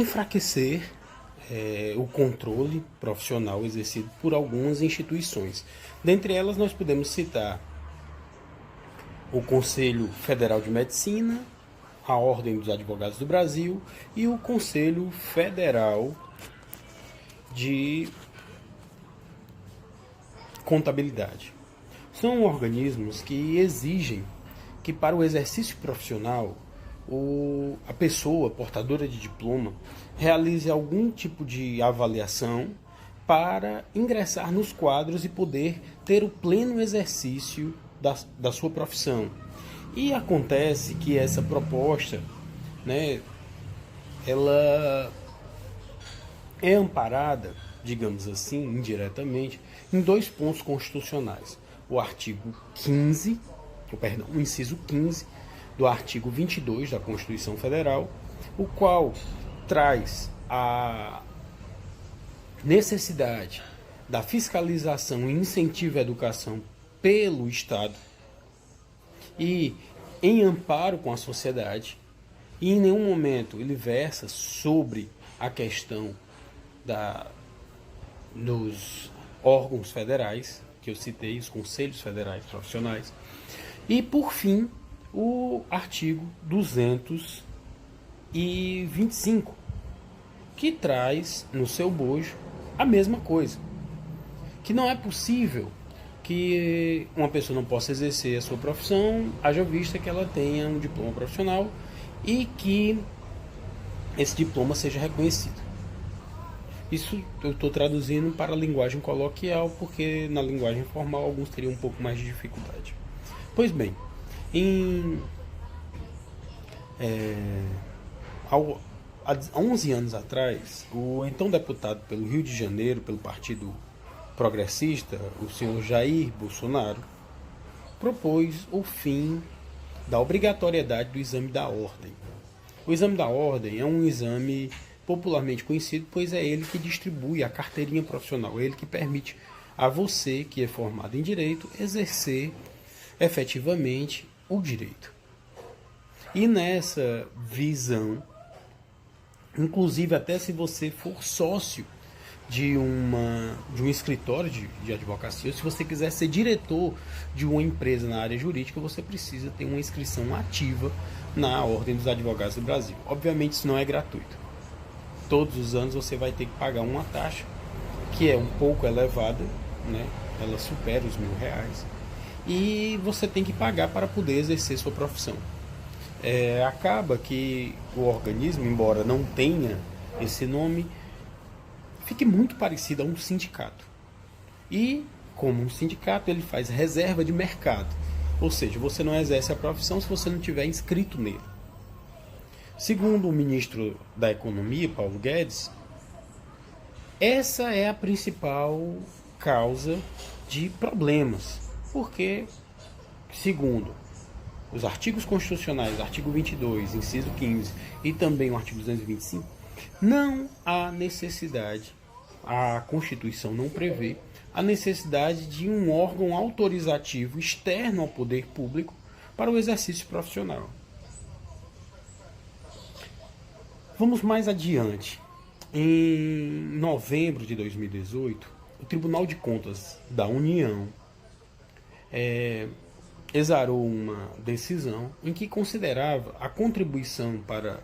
enfraquecer o controle profissional exercido por algumas instituições. Dentre elas, nós podemos citar o Conselho Federal de Medicina, a Ordem dos Advogados do Brasil e o Conselho Federal de Contabilidade. São organismos que exigem que, para o exercício profissional, a pessoa portadora de diploma realize algum tipo de avaliação para ingressar nos quadros e poder ter o pleno exercício da sua profissão. E acontece que essa proposta, né, ela é amparada, digamos assim, indiretamente, em 2 pontos constitucionais. O artigo 15, o inciso 15 do artigo 22 da Constituição Federal, o qual traz a necessidade da fiscalização e incentivo à educação pelo Estado e em amparo com a sociedade, e em nenhum momento ele versa sobre a questão dos órgãos federais, que eu citei, os conselhos federais profissionais, e por fim o artigo 225, que traz no seu bojo a mesma coisa, que não é possível que uma pessoa não possa exercer a sua profissão, haja vista que ela tenha um diploma profissional e que esse diploma seja reconhecido. Isso eu estou traduzindo para a linguagem coloquial, porque na linguagem formal alguns teriam um pouco mais de dificuldade. Pois bem, há 11 anos atrás, o então deputado pelo Rio de Janeiro, pelo Partido Progressista, o senhor Jair Bolsonaro, propôs o fim da obrigatoriedade do exame da ordem. O exame da ordem é um exame popularmente conhecido, pois é ele que distribui a carteirinha profissional, é ele que permite a você, que é formado em direito, exercer efetivamente o direito. E nessa visão, inclusive até se você for sócio de um escritório de advocacia, ou se você quiser ser diretor de uma empresa na área jurídica, você precisa ter uma inscrição ativa na Ordem dos Advogados do Brasil. Obviamente isso não é gratuito. Todos os anos você vai ter que pagar uma taxa que é um pouco elevada, né? Ela supera os R$1.000, e você tem que pagar para poder exercer sua profissão. Acaba que o organismo, embora não tenha esse nome, fique muito parecido a um sindicato. E, como um sindicato, ele faz reserva de mercado. Ou seja, você não exerce a profissão se você não tiver inscrito nele. Segundo o ministro da Economia, Paulo Guedes, essa é a principal causa de problemas. Porque, segundo os artigos constitucionais, artigo 22, inciso 15 e também o artigo 225, não há necessidade, a Constituição não prevê a necessidade de um órgão autorizativo externo ao poder público para o exercício profissional. Vamos mais adiante. Em novembro de 2018, o Tribunal de Contas da União exarou uma decisão em que considerava a contribuição para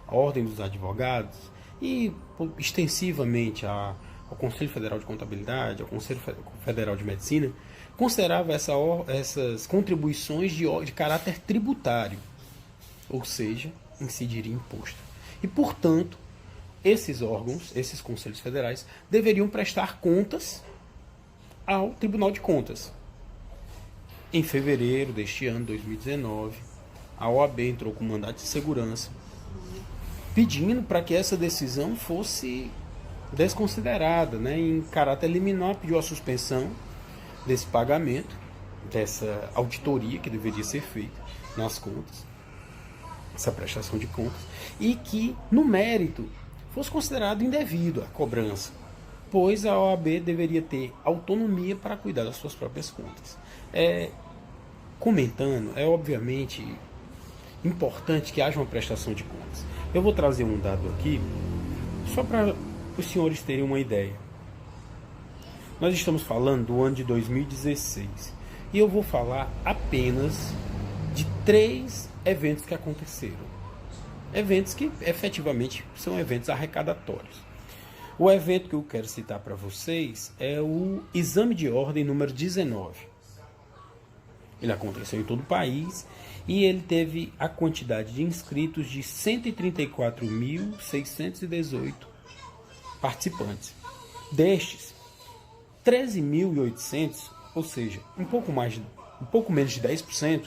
a Ordem dos Advogados e extensivamente ao Conselho Federal de Contabilidade, ao Conselho Federal de Medicina, considerava essas contribuições de caráter tributário, ou seja, incidiria imposto. E, portanto, esses órgãos, esses conselhos federais, deveriam prestar contas ao Tribunal de Contas. Em fevereiro deste ano, 2019, a OAB entrou com mandato de segurança, pedindo para que essa decisão fosse desconsiderada, né? Em caráter liminar, pediu a suspensão desse pagamento, dessa auditoria que deveria ser feita nas contas, essa prestação de contas, e que, no mérito, fosse considerado indevido a cobrança, pois a OAB deveria ter autonomia para cuidar das suas próprias contas. Comentando, é obviamente importante que haja uma prestação de contas. Eu vou trazer um dado aqui Só para os senhores terem uma ideia, nós estamos falando do ano de 2016 e eu vou falar apenas de 3 eventos que aconteceram. Eventos que efetivamente são eventos arrecadatórios. O evento que eu quero citar para vocês é o Exame de Ordem número 19. Ele aconteceu em todo o país e ele teve a quantidade de inscritos de 134.618 participantes. Destes, 13.800, ou seja, um pouco menos de 10%,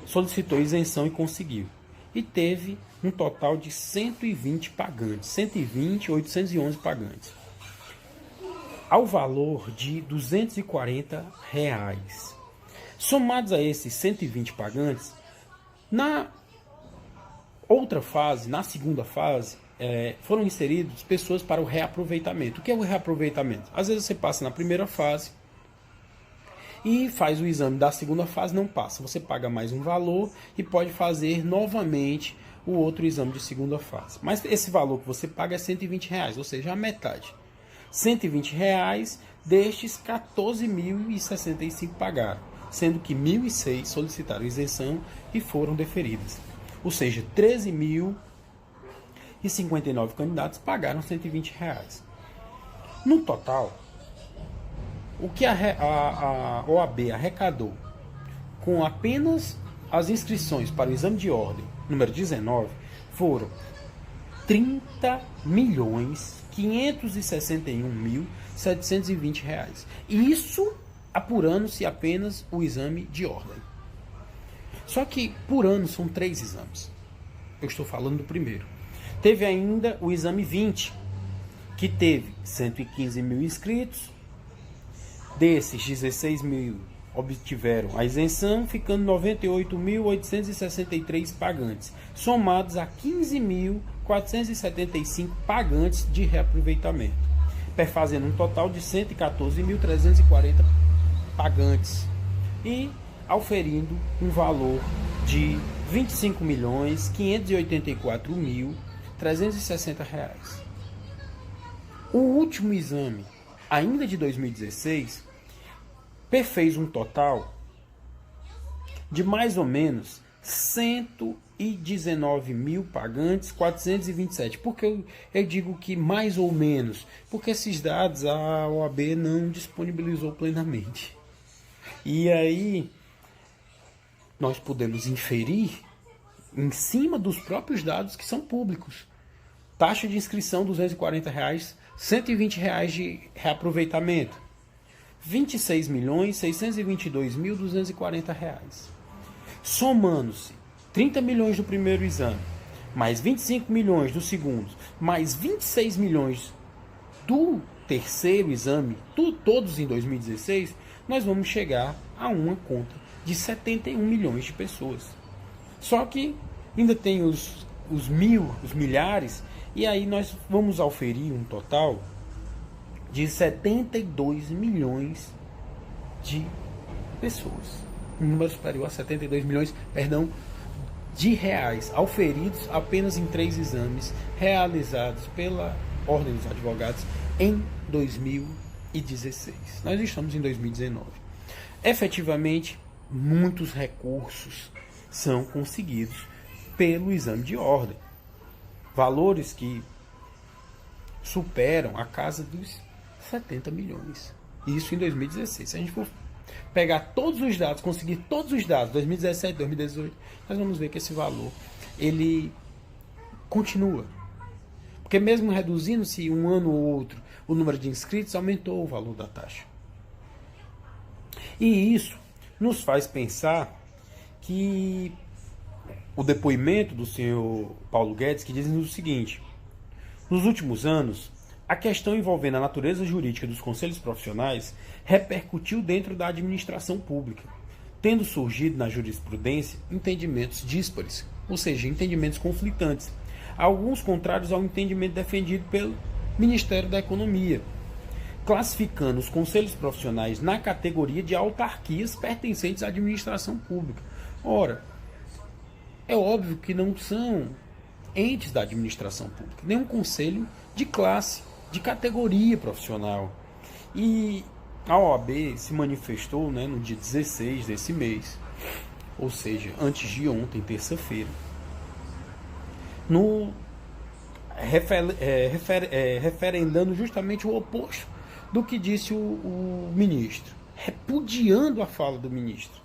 solicitou isenção e conseguiu. E teve um total de 120 pagantes, 120.811 pagantes, ao valor de R$ 240. Somados a esses 120 pagantes, na outra fase, na segunda fase, foram inseridas pessoas para o reaproveitamento. O que é o reaproveitamento? Às vezes você passa na primeira fase e faz o exame da segunda fase, não passa. Você paga mais um valor e pode fazer novamente o outro exame de segunda fase. Mas esse valor que você paga é R$ 120, ou seja, a metade. R$ 120 destes 14.065 pagaram, sendo que 1.006 solicitaram isenção e foram deferidas. Ou seja, 13.059 candidatos pagaram R$ 120. No total, o que a OAB arrecadou com apenas as inscrições para o exame de ordem número 19 foram R$ 30.561.720. Isso apurando-se apenas o exame de ordem. Só que por ano são 3 exames. Eu estou falando do primeiro. Teve ainda o exame 20, que teve 115 mil inscritos. Desses, 16 mil obtiveram a isenção, ficando 98.863 pagantes, somados a 15.475 pagantes de reaproveitamento, perfazendo um total de 114.340 pagantes e auferindo um valor de R$ 25.584.360. O último exame, ainda de 2016, perfez um total de mais ou menos 119 mil pagantes, 427. Por que eu digo que mais ou menos? Porque esses dados a OAB não disponibilizou plenamente. E aí nós podemos inferir em cima dos próprios dados que são públicos. Taxa de inscrição R$ 240, R$ 120 de reaproveitamento, R$ 26.622.240. Somando-se 30 milhões do primeiro exame, mais 25 milhões do segundo, mais 26 milhões do terceiro exame, todos em 2016, nós vamos chegar a uma conta de 71 milhões de pessoas. Só que ainda tem os milhares, e aí nós vamos auferir um total de 72 milhões de pessoas. Um número superior a 72 milhões, de reais auferidos apenas em 3 exames realizados pela Ordem dos Advogados em 2016. Nós estamos em 2019. Efetivamente, muitos recursos são conseguidos pelo exame de ordem. Valores que superam a casa dos 70 milhões. Isso em 2016. Se a gente for pegar todos os dados, conseguir todos os dados, 2017, 2018, nós vamos ver que esse valor, ele continua. Porque mesmo reduzindo-se um ano ou outro o número de inscritos, aumentou o valor da taxa. E isso nos faz pensar que o depoimento do senhor Paulo Guedes, que diz o seguinte: nos últimos anos, a questão envolvendo a natureza jurídica dos conselhos profissionais repercutiu dentro da administração pública, tendo surgido na jurisprudência entendimentos díspares, ou seja, entendimentos conflitantes, alguns contrários ao entendimento defendido pelo Ministério da Economia, classificando os conselhos profissionais na categoria de autarquias pertencentes à administração pública. Ora, é óbvio que não são entes da administração pública, nenhum conselho de classe, de categoria profissional. E a OAB se manifestou, né, no dia 16 desse mês, ou seja, antes de ontem, terça-feira, referendando justamente o oposto do que disse o ministro, repudiando a fala do ministro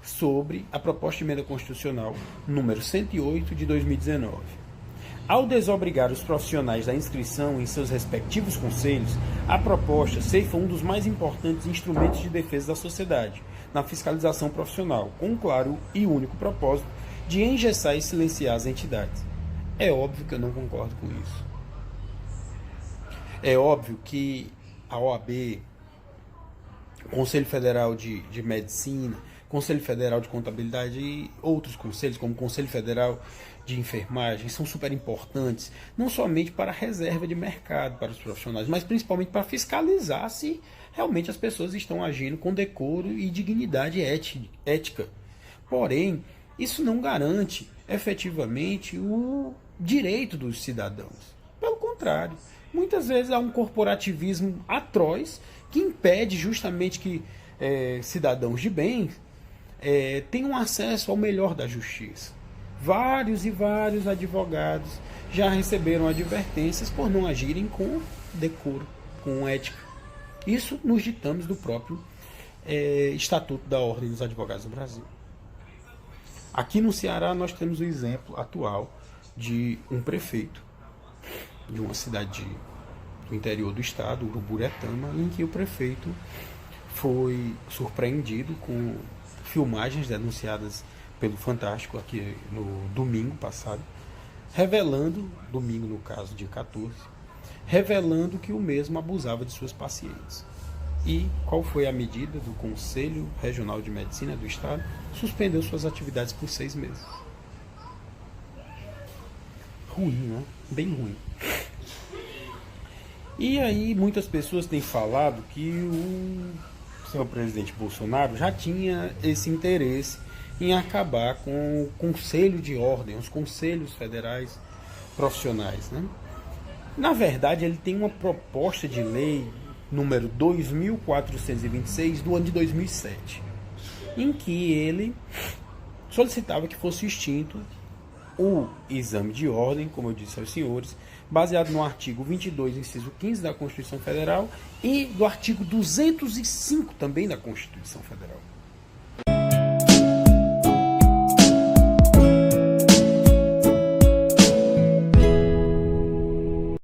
sobre a proposta de emenda constitucional número 108 de 2019. Ao desobrigar os profissionais da inscrição em seus respectivos conselhos, a proposta ceifa um dos mais importantes instrumentos de defesa da sociedade na fiscalização profissional, com um claro e único propósito de engessar e silenciar as entidades. É óbvio que eu não concordo com isso. É óbvio que a OAB, o Conselho Federal de Medicina, Conselho Federal de Contabilidade e outros conselhos, como o Conselho Federal de Enfermagem, são super importantes, não somente para a reserva de mercado para os profissionais, mas principalmente para fiscalizar se realmente as pessoas estão agindo com decoro e dignidade ética. Porém, isso não garante efetivamente o direito dos cidadãos. Pelo contrário, muitas vezes há um corporativismo atroz que impede justamente que cidadãos de bem tenham acesso ao melhor da justiça. Vários e vários advogados já receberam advertências por não agirem com decoro, com ética. Isso nos ditames do próprio Estatuto da Ordem dos Advogados do Brasil. Aqui no Ceará nós temos o exemplo atual de um prefeito de uma cidade do interior do estado, Uruburetama, em que o prefeito foi surpreendido com filmagens denunciadas pelo Fantástico aqui no domingo passado, revelando, domingo no caso, dia 14, revelando que o mesmo abusava de suas pacientes. E qual foi a medida do Conselho Regional de Medicina do Estado? Suspendeu suas atividades por 6 meses. Ruim, né? Bem ruim. E aí muitas pessoas têm falado que o senhor presidente Bolsonaro já tinha esse interesse em acabar com o Conselho de Ordem, os Conselhos Federais Profissionais, né? Na verdade, ele tem uma proposta de lei número 2.426 do ano de 2007, em que ele solicitava que fosse extinto o exame de ordem, como eu disse aos senhores, baseado no artigo 22, inciso 15 da Constituição Federal e do artigo 205 também da Constituição Federal.